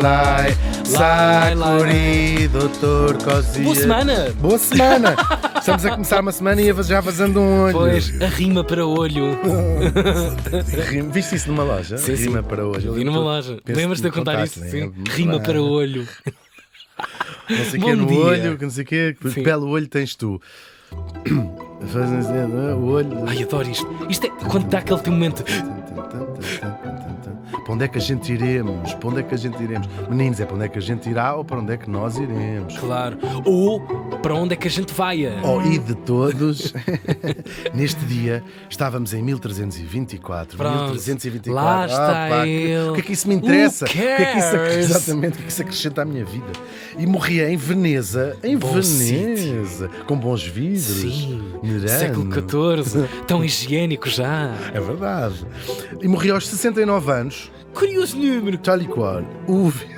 Lai, Sakuri, Doutor Cozias. Boa semana! Boa semana! Estamos a começar uma semana e já vazando um olho. Pois, a rima para olho. Viste isso numa loja? Sim, Rima sim. para olho. Eu li numa loja. Lembras-te de eu contar isso? Né? Sim. Rima para olho. Não sei o que Bom no dia. olho, que não sei o que. Sim. Belo olho tens tu. Fazem assim, o olho. Ai, adoro isto. Isto é quando dá aquele teu momento. Para onde é que a gente iremos? Para onde é que a gente iremos? Meninos, é para onde é que a gente irá ou para onde é que nós iremos? Claro. Ou para onde é que a gente vai? Oh, e de todos, neste dia estávamos em 1324. Pronto. 1324. Lá está pá, ele. O que é que isso me interessa? Who O que é que isso, cares? exatamente, o que é que isso acrescenta à minha vida? E morria em Veneza, Bom com bons vidros. Sim. Mirando. Século XIV. Tão higiênico já. É verdade. E morria aos 69 anos. Curioso número. Tal e qual,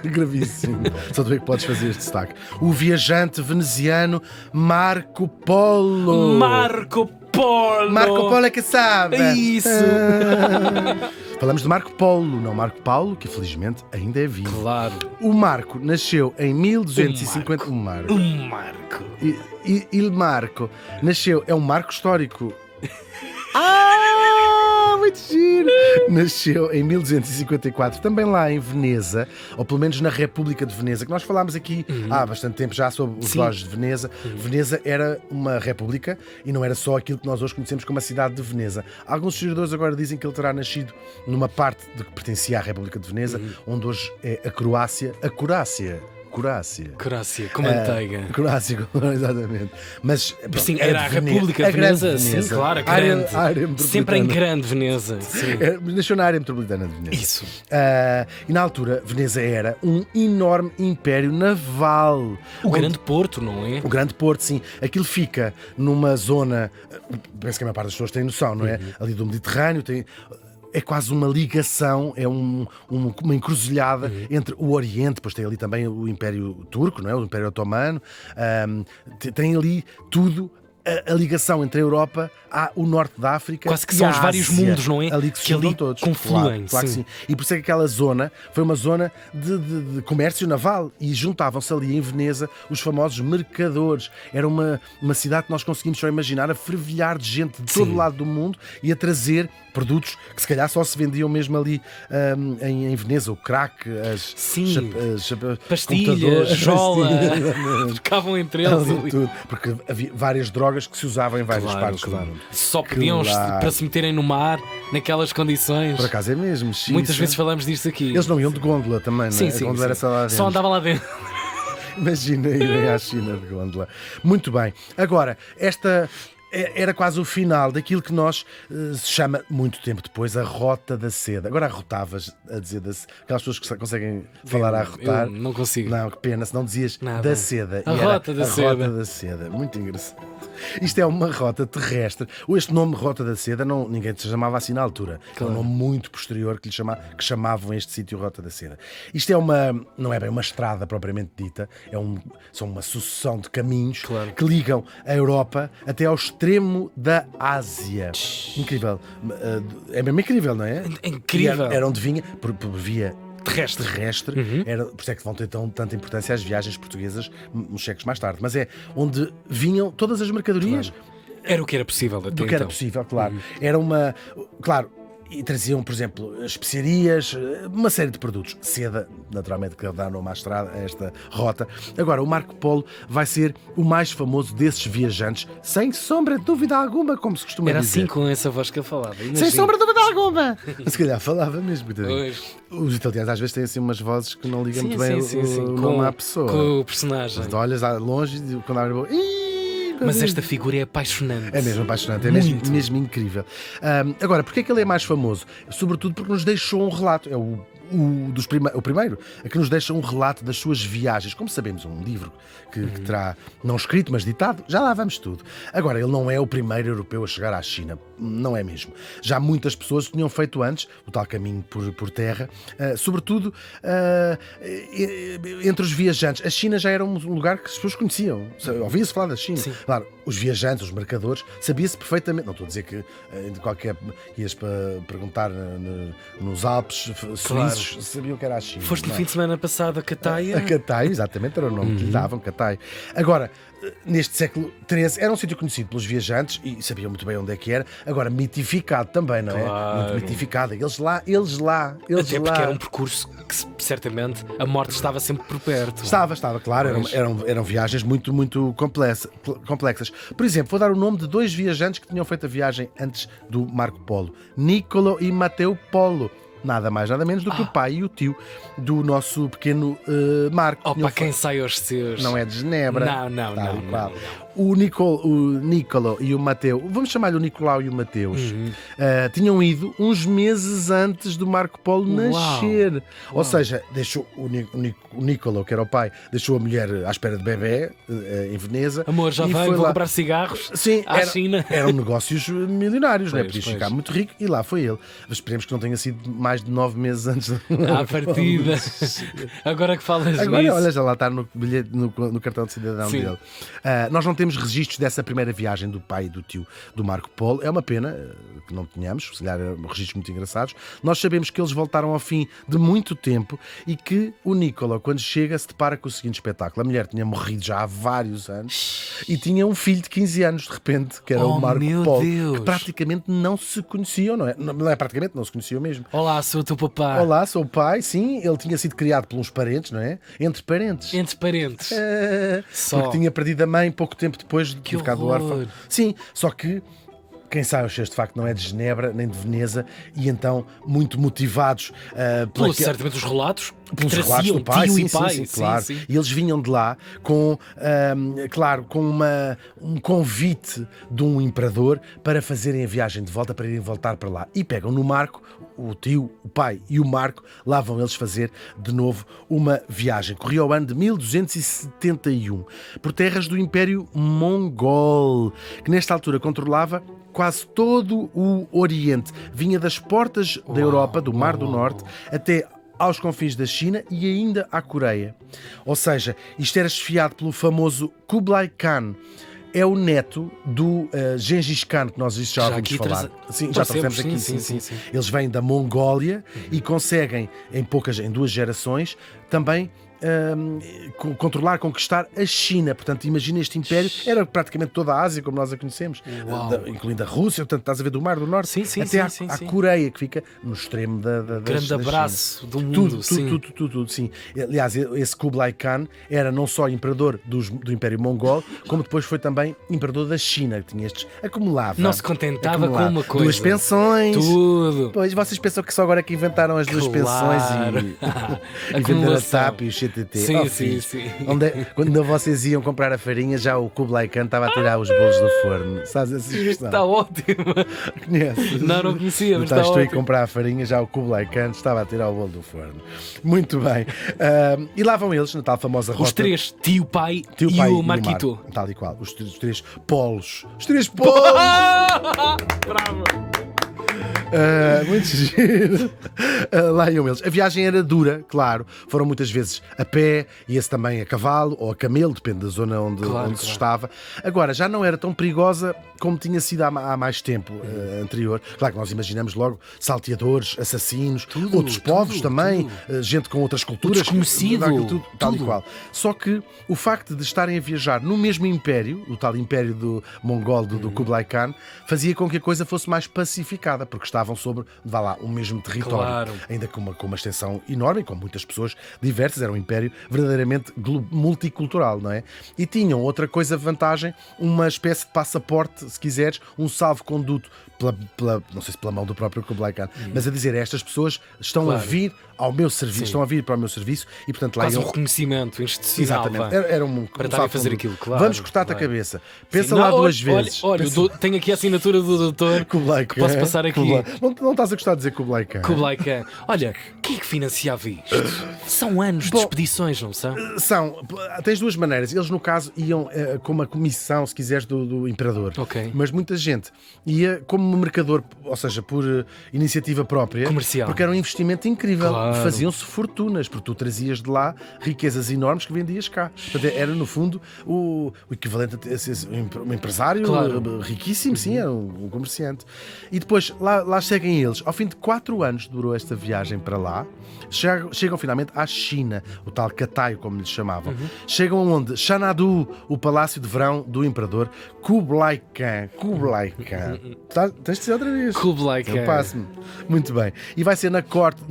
gravíssimo, só tu é que podes fazer este destaque. O viajante veneziano Marco Polo. Marco Polo. Marco Polo é que sabe. Isso. Falamos de Marco Polo, não Marco Paulo, que infelizmente ainda é vivo. Claro. O Marco nasceu em 1250. O Marco. Um Marco. Il Marco nasceu, é um marco histórico. Muito giro! Nasceu em 1254, também lá em Veneza, ou pelo menos na República de Veneza, que nós falámos aqui há bastante tempo já sobre os relógios de Veneza. Veneza era uma república e não era só aquilo que nós hoje conhecemos como a cidade de Veneza. Alguns historiadores agora dizem que ele terá nascido numa parte de que pertencia à República de Veneza, onde hoje é a Croácia. Croácia, com manteiga. Croácia, exatamente. Mas Sim, era a República de Veneza. Sim, claro, a grande. Área Sempre em metropolitana. grande Veneza. Sim. Nasceu na área metropolitana de Veneza. Isso. E na altura, Veneza era um enorme império naval. O grande Porto, não é? O grande porto, sim. Aquilo fica numa zona, penso que a maior parte das pessoas tem noção, não é? Ali do Mediterrâneo, é quase uma ligação, é uma encruzilhada entre o Oriente, depois tem ali também o Império Turco, não é? O Império Otomano, tem ali tudo. A ligação entre a Europa o norte da África, Quase que e são a os vários Ásia, mundos, não é? ali que se Que ali juntam todos. confluem, Claro que sim. sim. E por isso é que aquela zona foi uma zona de comércio naval e juntavam-se ali em Veneza os famosos mercadores. Era uma cidade que nós conseguimos só imaginar a fervilhar de gente de todo Sim. o lado do mundo e a trazer produtos que se calhar só se vendiam mesmo ali em Veneza, o crack, Sim. Pastilhas, jola. Ficavam entre eles ali. tudo, porque havia várias drogas que se usavam em várias partes do mundo. Só podiam Claro. para se meterem no mar, naquelas condições. Por acaso é mesmo. Xiça. Muitas vezes falamos disto aqui. Eles não iam de gôndola também, não é? Sim, A sim, gôndola era sim. só lá dentro. Só andava lá dentro. Imagina irem à China de gôndola. Muito bem. Agora, esta era quase o final daquilo que nós se chama, muito tempo depois, a Rota da Seda. Agora arrotavas a dizer aquelas pessoas que conseguem falar a arrotar. Eu não consigo. Não, que pena, se não dizias Nada. da seda. A E era Rota da a Seda. Rota da Seda. Muito engraçado. Isto é uma rota terrestre. Este nome Rota da Seda, ninguém se chamava assim na altura. Claro. É um nome muito posterior que chamavam este sítio Rota da Seda. Isto não é bem uma estrada propriamente dita, são uma sucessão de caminhos Claro. que ligam a Europa até ao extremo da Ásia. Incrível. É mesmo incrível, não é? É incrível. Era onde vinha, por via Terrestre. por isso é que vão ter tanta importância as viagens portuguesas uns séculos mais tarde, mas é onde vinham todas as mercadorias Era o que era possível até do que era então. possível, claro. Claro, e traziam, por exemplo, especiarias, uma série de produtos. Seda, naturalmente, que dá nome à estrada, a esta rota. Agora, o Marco Polo vai ser o mais famoso desses viajantes, sem sombra de dúvida alguma, como se costuma Era dizer. assim com essa voz que ele falava. Sem Imagina. sombra de dúvida alguma! Se calhar falava mesmo. Pois. Os italianos às vezes têm assim umas vozes que não ligam muito bem o Com- nome à pessoa. Com o personagem. Mas olhas longe e quando abre a boca. Mas esta figura é apaixonante. É mesmo apaixonante, é Muito. mesmo incrível. Agora, porquê é que ele é mais famoso? Sobretudo porque nos deixou um relato. É o primeiro, a que nos deixa um relato das suas viagens. Como sabemos, um livro que terá, não escrito, mas ditado, já lá vamos tudo. Agora, ele não é o primeiro europeu a chegar à China, não é mesmo. Já muitas pessoas tinham feito antes o tal caminho por terra, sobretudo entre os viajantes. A China já era um lugar que as pessoas conheciam, ouvia-se falar da China. Sim. Claro, os viajantes, os mercadores, sabia-se perfeitamente. Não estou a dizer que ias para perguntar nos Alpes suíços, todos sabiam que era a China. Foste no fim de semana passado a Cataia? A Cataia, exatamente, era o nome que lhe davam, Cataia. Agora, neste século XIII, era um sítio conhecido pelos viajantes e sabiam muito bem onde é que era. Agora, mitificado também, não é? Claro. Muito mitificado. Eles lá. Até porque era um percurso que certamente a morte estava sempre por perto. Estava, claro. Eram viagens muito, muito complexas. Por exemplo, vou dar o nome de 2 viajantes que tinham feito a viagem antes do Marco Polo: Niccolo e Matteo Polo. Nada mais, nada menos do que o pai e o tio do nosso pequeno Marco. Para quem sai aos seus. Não é de Genebra. Não. O Niccolo e o Matteo, vamos chamar-lhe o Nicolau e o Mateus, tinham ido uns meses antes do Marco Polo nascer. Ou seja, deixou o Niccolo, que era o pai, deixou a mulher à espera de bebê em Veneza. Amor, já vou comprar cigarros. Sim, à China. Eram negócios milionários, Pois, podias ficar muito rico e lá foi ele. Mas esperemos que não tenha sido mais de 9 meses antes à partida. Agora que falas nisso. Agora, olha, já lá está no bilhete, no cartão de cidadão dele. Nós não temos registros dessa primeira viagem do pai e do tio do Marco Polo. É uma pena que não tenhamos, se calhar eram registros muito engraçados. Nós sabemos que eles voltaram ao fim de muito tempo e que o Niccolo, quando chega, se depara com o seguinte espetáculo: a mulher tinha morrido já há vários anos e tinha um filho de 15 anos, de repente, que era o Marco Polo, Deus. que praticamente não se conheciam, não é? Não é praticamente, não se conheciam mesmo. Olá, sou o teu papai. Olá, sou o pai, sim, ele tinha sido criado por uns parentes, não é? Entre parentes. Porque tinha perdido a mãe pouco tempo depois de ter ficado órfão. Sim, só que quem sai aos seus de facto não é de Genebra nem de Veneza, e então muito motivados certamente os relatos pelos relatos do pai, tio sim, e pai. sim, claro. E eles vinham de lá com, um convite de um imperador para fazerem a viagem de volta, para irem voltar para lá. E pegam no Marco, o tio, o pai e o Marco, lá vão eles fazer de novo uma viagem. Corria o ano de 1271, por terras do Império Mongol, que nesta altura controlava quase todo o Oriente. Vinha das portas da Europa, do Mar do Norte, até aos confins da China e ainda à Coreia. Ou seja, isto era esfiado pelo famoso Kublai Khan. É o neto do Gengis Khan, que nós já ouvimos falar. Sim, já trouxemos aqui. Sim. Eles vêm da Mongólia e conseguem, em 2 gerações, também conquistar a China. Portanto, imagina, este império era praticamente toda a Ásia, como nós a conhecemos, incluindo a Rússia. Portanto, estás a ver, do Mar do Norte até à Coreia, que fica no extremo da grande abraço do mundo. Tudo, sim. Aliás, esse Kublai Khan era não só imperador do Império Mongol, como depois foi também imperador da China, que tinha estes acumulava. Não se contentava com uma coisa. 2 pensões. Tudo. Pois, vocês pensam que só agora é que inventaram as 2 pensões e venderam a TAP e o CTT. Sim. Quando vocês iam comprar a farinha, já o Kublai Khan estava a tirar os bolos do forno. Sabes essa expressão? Está ótimo. Conheces? Não conhecia, mas está ótimo. Estás tu a ir comprar a farinha, já o Kublai Khan estava a tirar o bolo do forno. Muito bem. E lá vão eles, na tal famosa rota. Os 3, tio, pai e o Marquito. Tal e qual. Os 3 polos. Os 3 polos! Bravo! Muito giro. Lá iam eles. A viagem era dura, claro. Foram muitas vezes a pé, ia-se também a cavalo ou a camelo, depende da zona onde se estava. Agora, já não era tão perigosa como tinha sido há mais tempo anterior. Claro que nós imaginamos logo salteadores, assassinos, outros povos também, gente com outras culturas. Desconhecido. Tal e qual. Só que o facto de estarem a viajar no mesmo império, o tal império do Mongol, do Kublai Khan, fazia com que a coisa fosse mais pacificada, porque estavam sobre, o mesmo território. Ainda com uma extensão enorme, com muitas pessoas diversas. Era um império verdadeiramente multicultural, não é? E tinham outra coisa de vantagem, uma espécie de passaporte, se quiseres, um salvo-conduto não sei se pela mão do próprio Kublai Khan, mas a dizer, estas pessoas estão a vir ao meu serviço, estão a vir para o meu serviço e, portanto, lá faz um reconhecimento institucional. Exatamente. Era para estar a fazer aquilo, claro. Vamos cortar-te a cabeça. Pensa lá 2 vezes. Olha, tenho aqui a assinatura do doutor Kublai que posso passar aqui. Não estás a gostar de dizer Kublai Khan? Kublai Khan. Olha, quem é que financiava isto? São anos de expedições, não são? São. Tens 2 maneiras. Eles, no caso, iam com uma comissão, se quiseres, do imperador. Mas muita gente ia como mercador, ou seja, por iniciativa própria, comercial, porque era um investimento incrível. Faziam-se fortunas, porque tu trazias de lá riquezas enormes que vendias cá. Portanto, era no fundo o equivalente a ser um empresário riquíssimo, sim, era um comerciante. E depois lá seguem eles. Ao fim de 4 anos durou esta viagem para lá. Chegam finalmente à China, o tal Kataio, como lhes chamavam. Chegam aonde? Xanadu, o palácio de verão do imperador Kublai Khan. Tens de dizer outra vez. Kublai Khan. Eu passo-me. Muito bem. E vai ser na corte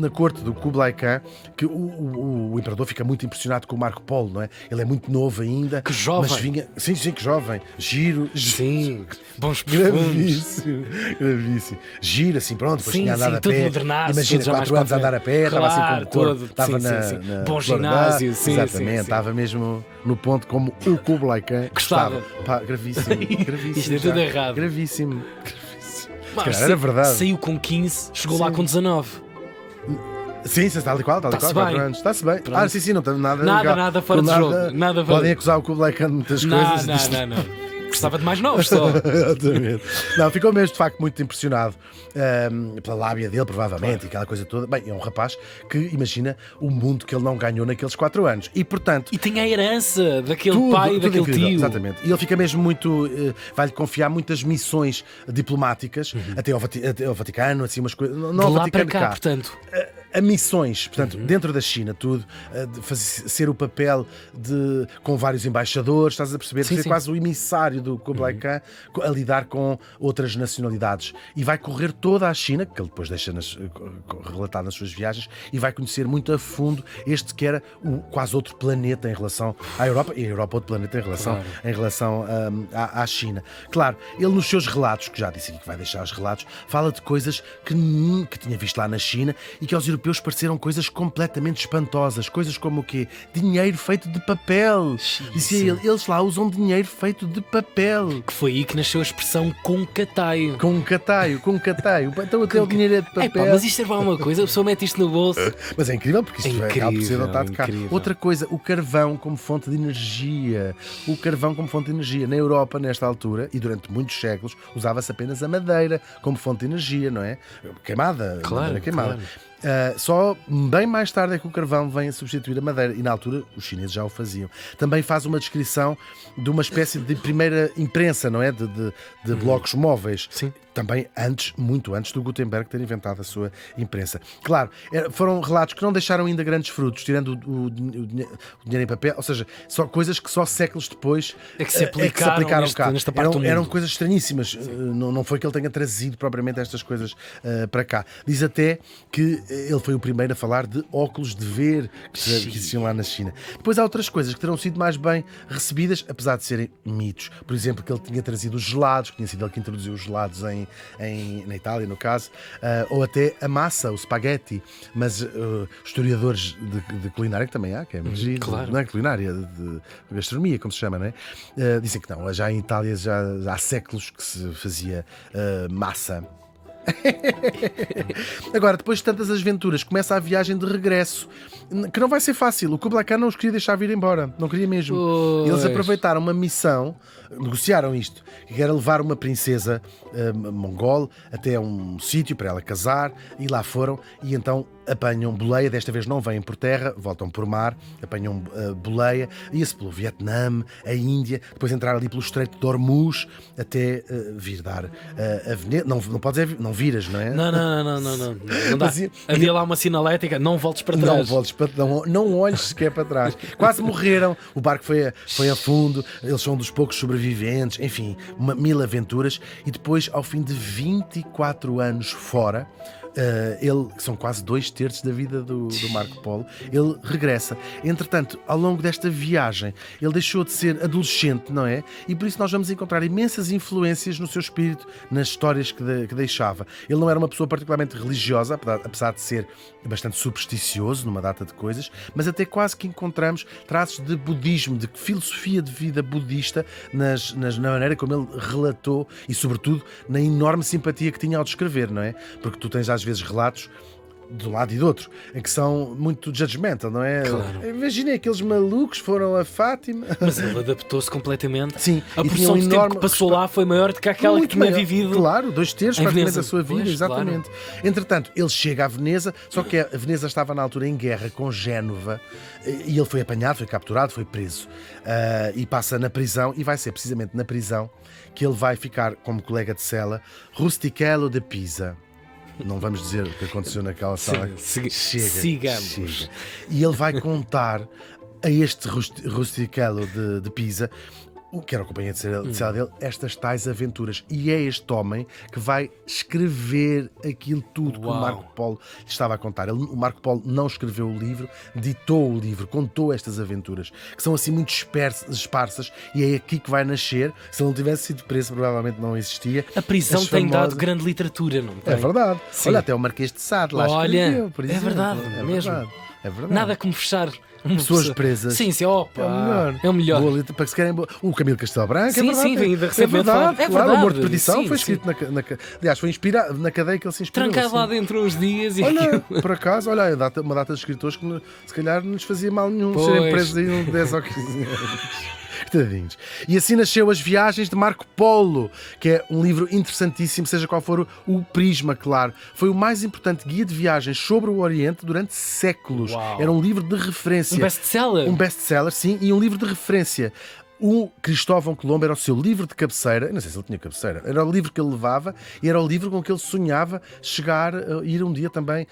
do Kublai Khan que o imperador fica muito impressionado com o Marco Polo, não é? Ele é muito novo ainda. Que jovem. Mas vinha... Sim, que jovem. Giro. Sim. Bons perfumes. Gravíssimo. Gira assim, pronto, depois Sim, tinha andado a tudo pé. modernado. Imagina, 4 anos a andar a pé, estava assim com o corpo. Estava na Bom ginásio, sim. Exatamente, estava mesmo no ponto como o Kublai Khan gostava. Pá, gravíssimo. Isto é tudo errado. Gravíssimo. Mas era verdade. Saiu com 15, chegou lá com 19. Sim, está ali qual, 4 anos. Está-se bem. Pronto. Sim, não tem nada. Nada fora de jogo. Nada podem acusar o Kublai Khan de muitas coisas. Não. Gostava de mais novos só. Exatamente. Não, ficou mesmo de facto muito impressionado pela lábia dele, provavelmente, e aquela coisa toda. Bem, é um rapaz que imagina o mundo que ele não ganhou naqueles 4 anos. E portanto. E tem a herança daquele pai e daquele incrível, tio. Exatamente. E ele fica mesmo muito. Vai-lhe confiar muitas missões diplomáticas, até ao Vaticano, assim, umas coisas. Não ao Vaticano para cá, portanto. A missões, portanto, dentro da China, tudo, de ser o papel com vários embaixadores, estás a perceber? Ser quase o emissário do Kublai Khan a lidar com outras nacionalidades. E vai correr toda a China, que ele depois deixa relatado nas suas viagens, e vai conhecer muito a fundo este que era quase outro planeta em relação à Europa, e a Europa outro planeta em relação à China. Claro, ele nos seus relatos, que já disse aqui que vai deixar os relatos, fala de coisas que tinha visto lá na China e que aos europeus pareceram coisas completamente espantosas. Coisas como o quê? Dinheiro feito de papel. Dizia ele, eles lá usam dinheiro feito de papel. Que foi aí que nasceu a expressão com cataio. Com cataio. Então até o dinheiro é de papel. Mas isto é uma coisa, a pessoa mete isto no bolso. Mas é incrível, porque isto acaba por ser adotado cá. Outra coisa, o carvão como fonte de energia. Na Europa, nesta altura, e durante muitos séculos, usava-se apenas a madeira como fonte de energia, não é? Queimada. Claro. Só bem mais tarde é que o carvão vem a substituir a madeira, e na altura os chineses já o faziam. Também faz uma descrição de uma espécie de primeira imprensa, não é? De blocos móveis. Sim. Também muito antes do Gutenberg ter inventado a sua imprensa. Claro, foram relatos que não deixaram ainda grandes frutos, tirando o dinheiro em papel, ou seja, só coisas que só séculos depois é que se aplicaram cá. Nesta parte eram coisas estranhíssimas. Não foi que ele tenha trazido propriamente estas coisas para cá. Diz até que ele foi o primeiro a falar de óculos de ver que existiam lá na China. Depois há outras coisas que terão sido mais bem recebidas, apesar de serem mitos. Por exemplo, que ele tinha trazido os gelados, que tinha sido ele que introduziu os gelados na Itália, no caso, ou até a massa, o spaghetti. Mas historiadores de culinária, que também há, que é muito giro, claro. Não é culinária, de gastronomia, como se chama, não é? Dizem que não, já em Itália já há séculos que se fazia massa. Agora, depois de tantas aventuras, começa a viagem de regresso, que não vai ser fácil. O Kublai Khan não os queria deixar vir embora, não queria mesmo. Eles aproveitaram uma missão, negociaram isto, que era levar uma princesa mongol até um sítio para ela casar, e lá foram, e então apanham boleia, desta vez não vêm por terra, voltam por mar, apanham boleia, ia-se pelo Vietnã, a Índia, depois entrar ali pelo Estreito de Hormuz, até vir dar a Veneza. Não podes, não viras, não é? Não dá. Havia lá uma sinalética, não voltes para trás. Não olhes sequer para trás. Quase morreram, o barco foi a fundo, eles são dos poucos sobreviventes, enfim, 1000 aventuras, e depois, ao fim de 24 anos fora, que são quase 2/3 da vida do Marco Polo, ele regressa. Entretanto, ao longo desta viagem, ele deixou de ser adolescente, não é? E por isso nós vamos encontrar imensas influências no seu espírito, nas histórias que deixava. Ele não era uma pessoa particularmente religiosa, apesar de ser bastante supersticioso numa data de coisas, mas até quase que encontramos traços de budismo, de filosofia de vida budista na maneira como ele relatou, e sobretudo na enorme simpatia que tinha ao descrever, não é? Porque tu tens às vezes relatos de um lado e do outro, em que são muito judgmental, não é? Claro. Imaginem aqueles malucos foram a Fátima. Mas ele adaptou-se completamente. Sim, a porção de tempo que passou lá foi maior do que aquela que tinha vivido. Claro, 2/3 praticamente da sua vida, pois, exatamente. Claro. Entretanto, ele chega a Veneza, só que a Veneza estava na altura em guerra com Génova, e ele foi apanhado, foi capturado, foi preso, e passa na prisão, e vai ser precisamente na prisão que ele vai ficar como colega de cela Rustichello de Pisa. Não vamos dizer o que aconteceu naquela sala. Sigamos. Chega. E ele vai contar a este rusticelo de Pisa, o que era a companhia de sala dele, estas tais aventuras. E é este homem que vai escrever aquilo tudo que o Marco Polo lhe estava a contar. O Marco Polo não escreveu o livro, ditou o livro, contou estas aventuras, que são assim muito esparsas, e é aqui que vai nascer. Se ele não tivesse sido preso, provavelmente não existia. A prisão tem dado grande literatura, não tem? É verdade. Sim. Olha, até o Marquês de Sade lá escreveu, por exemplo. É verdade, mesmo. É verdade. Nada como fechar pessoas presas. Sim, opa, é o melhor. Boa, para que se querem... O Camilo Castelo Branco, sim, é verdade. Sim, vem de é receber verdade, é claro, verdade. O Amor de Perdição sim, foi escrito aliás, foi inspirado na cadeia que ele se inspirou. Trancado lá dentro uns dias e olha, por acaso, olha, uma data de escritores que se calhar não lhes fazia mal nenhum serem presos aí uns 10 ou 15 anos. Tadinhos. E assim nasceu As Viagens de Marco Polo, que é um livro interessantíssimo, seja qual for o prisma, claro. Foi o mais importante guia de viagens sobre o Oriente durante séculos. Uau. Era um livro de referência. Um best-seller. Um best-seller, sim, e um livro de referência. O Cristóvão Colombo era o seu livro de cabeceira, não sei se ele tinha cabeceira, era o livro que ele levava e era o livro com que ele sonhava chegar, ir um dia também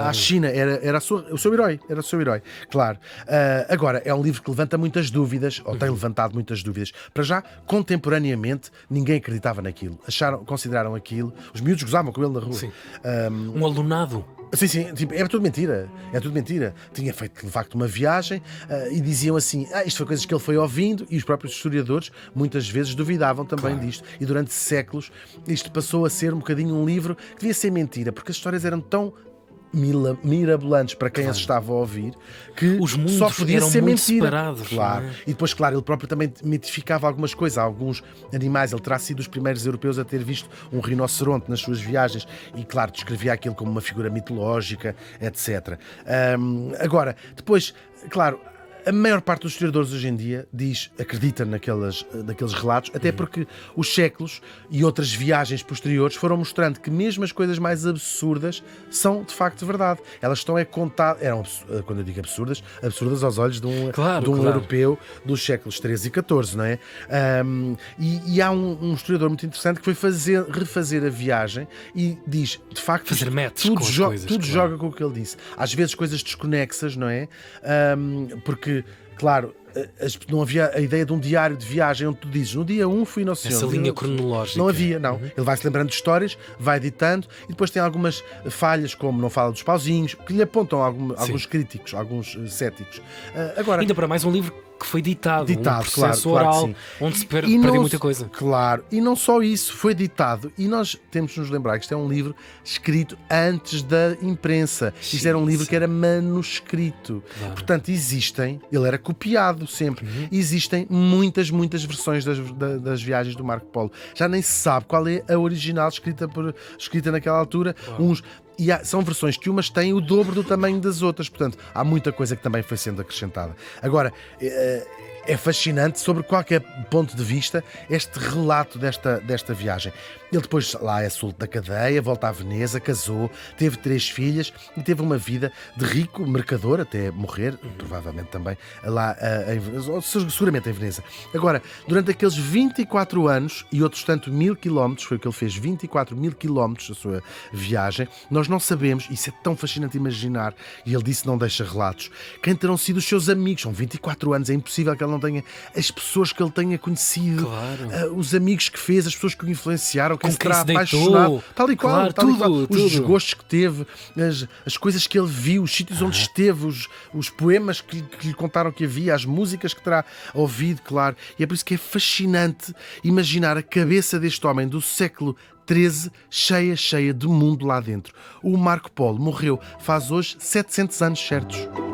à China. Era o seu herói, claro. Agora, é um livro que levanta muitas dúvidas, ou tem levantado muitas dúvidas. Para já, contemporaneamente, ninguém acreditava naquilo. Consideraram aquilo, os miúdos gozavam com ele na rua. Sim. Um alunado. Sim, tipo, é tudo mentira. Tinha feito de facto uma viagem e diziam assim: isto foi coisas que ele foi ouvindo, e os próprios historiadores muitas vezes duvidavam também disto. E durante séculos isto passou a ser um bocadinho um livro que devia ser mentira, porque as histórias eram tão mirabolantes para quem as estava a ouvir que os mundos só podia eram ser muito mentira. Separados, claro. Não é? E depois, claro, ele próprio também mitificava algumas coisas, alguns animais. Ele terá sido dos primeiros europeus a ter visto um rinoceronte nas suas viagens e, claro, descrevia aquilo como uma figura mitológica, etc. Agora, depois, claro, a maior parte dos historiadores hoje em dia acredita naqueles relatos, até porque os séculos e outras viagens posteriores foram mostrando que mesmo as coisas mais absurdas são de facto verdade. Elas estão contadas, quando eu digo absurdas aos olhos de um europeu dos séculos XIII e XIV, não é? E há um historiador muito interessante que foi refazer a viagem e diz, de facto, fazer matches tudo, com as coisas, tudo joga com o que ele disse. Às vezes coisas desconexas, não é? Porque, claro, não havia a ideia de um diário de viagem onde tu dizes no dia 1 fui no Oceano. Essa linha cronológica. Não havia, não. Ele vai-se lembrando de histórias, vai editando e depois tem algumas falhas, como não fala dos pauzinhos, que lhe apontam alguns críticos, alguns céticos. Agora, ainda para mais um livro que foi ditado, um processo claro oral, que onde se perdeu muita coisa. Claro, e não só isso, foi ditado, e nós temos de nos lembrar que isto é um livro escrito antes da imprensa. Isto era um livro que era manuscrito. Claro. Portanto, ele era copiado sempre. Existem muitas versões das viagens do Marco Polo. Já nem se sabe qual é a original escrita naquela altura. Claro. São versões que umas têm o dobro do tamanho das outras, portanto, há muita coisa que também foi sendo acrescentada. Agora, é fascinante, sobre qualquer ponto de vista, este relato desta viagem. Ele depois lá é solto da cadeia, volta à Veneza, casou, teve 3 filhas e teve uma vida de rico mercador até morrer, provavelmente também lá em Veneza, ou seguramente em Veneza. Agora, durante aqueles 24 anos e outros tanto 1000 quilómetros, foi o que ele fez, 24 mil quilómetros da sua viagem, nós não sabemos, isso é tão fascinante imaginar, e ele disse não deixa relatos, quem terão sido os seus amigos. São 24 anos, é impossível que ele não tenha as pessoas que ele tenha conhecido, os amigos que fez, as pessoas que o influenciaram, que se terá apaixonado, tal e qual, os desgostos que teve, as coisas que ele viu, os sítios onde esteve, os poemas que lhe contaram que havia, as músicas que terá ouvido, claro. E é por isso que é fascinante imaginar a cabeça deste homem do século XIII cheia de mundo lá dentro. O Marco Polo morreu faz hoje 700 anos certos.